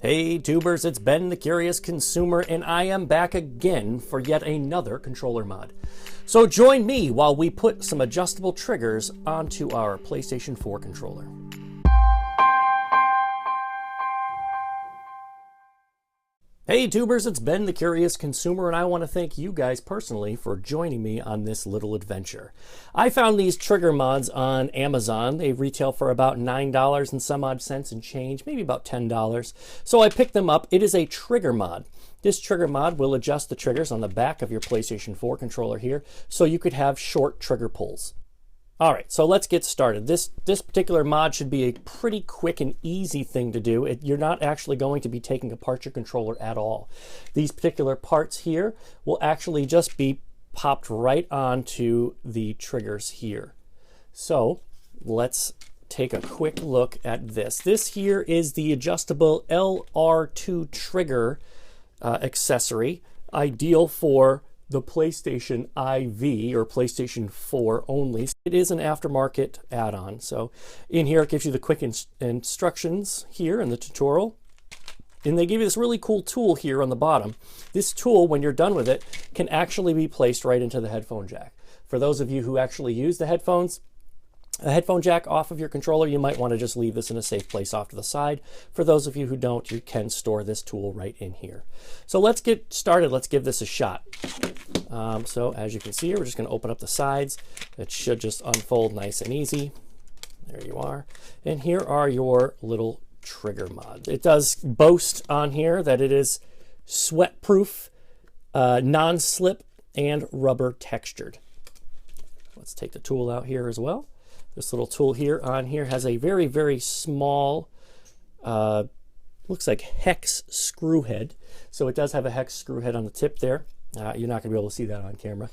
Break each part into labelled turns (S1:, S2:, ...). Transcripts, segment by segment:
S1: Hey tubers, it's Ben the Curious Consumer, and I am back again for yet another controller mod. So join me while we put some adjustable triggers onto our PlayStation 4 controller. Hey tubers, it's Ben the Curious Consumer, and I want to thank you guys personally for joining me on this little adventure. I found these trigger mods on Amazon. They retail for about $9 and some odd cents and change, maybe about $10. So I picked them up. It is a trigger mod. This trigger mod will adjust the triggers on the back of your PlayStation 4 controller here, so you could have short trigger pulls. All right, so let's get started. This particular mod should be a pretty quick and easy thing to do. You're not actually going to be taking apart your controller at all. These particular parts here will actually just be popped right onto the triggers here. So let's take a quick look at this. This here is the adjustable LR2 trigger accessory, ideal for the PlayStation IV or PlayStation 4 only. It is an aftermarket add-on. So in here it gives you the quick instructions here in the tutorial. And they give you this really cool tool here on the bottom. This tool, when you're done with it, can actually be placed right into the headphone jack. For those of you who actually use the headphones, a headphone jack off of your controller, you might want to just leave this in a safe place off to the side. For those of you who don't, you can store this tool right in here. So let's get started. Let's give this a shot. So as you can see here, we're just going to open up the sides. It should just unfold nice and easy. There you are. And here are your little trigger mods. It does boast on here that it is sweat-proof, non-slip, and rubber textured. Let's take the tool out here as well. This little tool here on here has a very, very small, looks like hex screw head. So it does have a hex screw head on the tip there. You're not going to be able to see that on camera.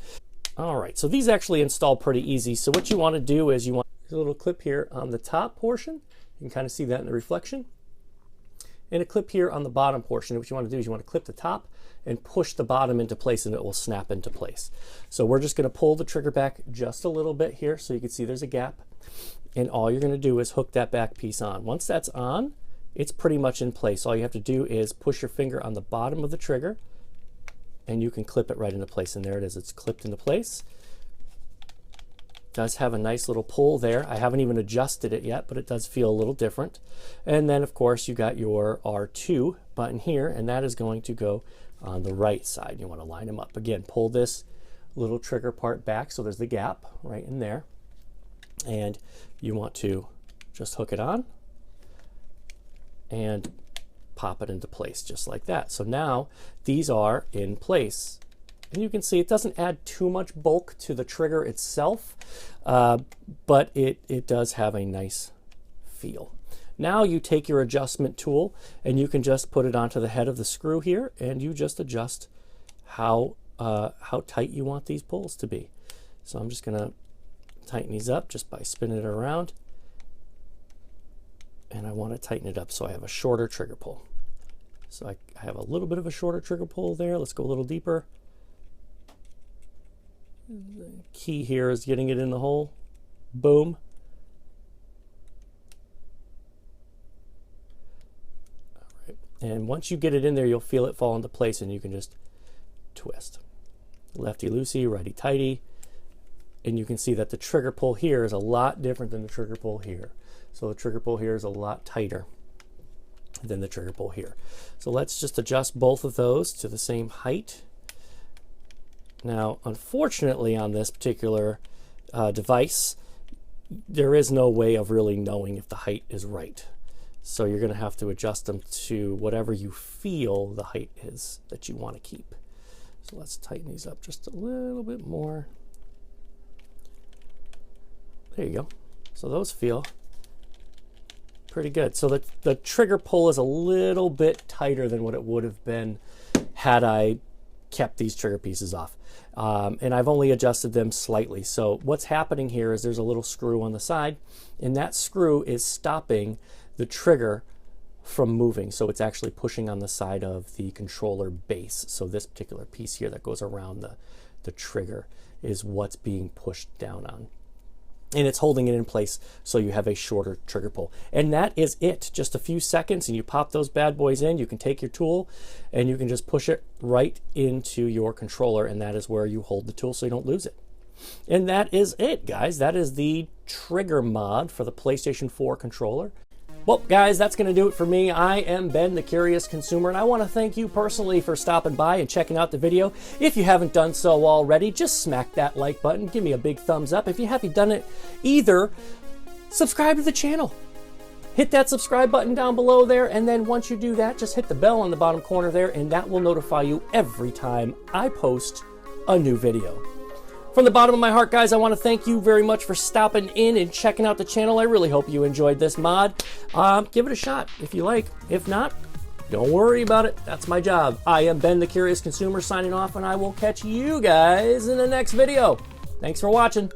S1: All right, so these actually install pretty easy. So what you want to do is you want a little clip here on the top portion. You can kind of see that in the reflection. And a clip here on the bottom portion. What you want to do is you want to clip the top and push the bottom into place, and it will snap into place. So we're just going to pull the trigger back just a little bit here so you can see there's a gap. And all you're going to do is hook that back piece on. Once that's on, it's pretty much in place. All you have to do is push your finger on the bottom of the trigger, and you can clip it right into place. And there it is. It's clipped into place. Does have a nice little pull there. I haven't even adjusted it yet, but it does feel a little different. And then, of course, you got your R2 button here, and that is going to go on the right side. You want to line them up. Again, pull this little trigger part back so there's the gap right in there. And you want to just hook it on and pop it into place just like that. So now these are in place. And you can see it doesn't add too much bulk to the trigger itself, but it does have a nice feel. Now you take your adjustment tool and you can just put it onto the head of the screw here, and you just adjust how tight you want these pulls to be. So I'm just going to tighten these up just by spinning it around. And I want to tighten it up so I have a shorter trigger pull. So I have a little bit of a shorter trigger pull there. Let's go a little deeper. The key here is getting it in the hole. Boom. All right. And once you get it in there, you'll feel it fall into place, and you can just twist. Lefty loosey, righty tighty. And you can see that the trigger pull here is a lot different than the trigger pull here. So the trigger pull here is a lot tighter than the trigger pull here. So let's just adjust both of those to the same height. Now, unfortunately, on this particular device, there is no way of really knowing if the height is right. So you're going to have to adjust them to whatever you feel the height is that you want to keep. So let's tighten these up just a little bit more. There you go. So those feel pretty good. So the trigger pull is a little bit tighter than what it would have been had I kept these trigger pieces off. And I've only adjusted them slightly. So what's happening here is there's a little screw on the side, and that screw is stopping the trigger from moving. So it's actually pushing on the side of the controller base. So this particular piece here that goes around the trigger is what's being pushed down on. and it's holding it in place so you have a shorter trigger pull. And that is it. Just a few seconds and you pop those bad boys in. You can take your tool and you can just push it right into your controller, and that is where you hold the tool so you don't lose it. And that is it, guys. That is the trigger mod for the PlayStation 4 controller. Well, guys, that's going to do it for me. I am Ben, the Curious Consumer, and I want to thank you personally for stopping by and checking out the video. If you haven't done so already, just smack that like button. Give me a big thumbs up. If you haven't done it either, subscribe to the channel. Hit that subscribe button down below there, and then once you do that, just hit the bell on the bottom corner there, and that will notify you every time I post a new video. From the bottom of my heart, guys, I want to thank you very much for stopping in and checking out the channel. I really hope you enjoyed this mod. Give it a shot if you like. If not, don't worry about it. That's my job. I am Ben, the Curious Consumer, signing off, and I will catch you guys in the next video. Thanks for watching.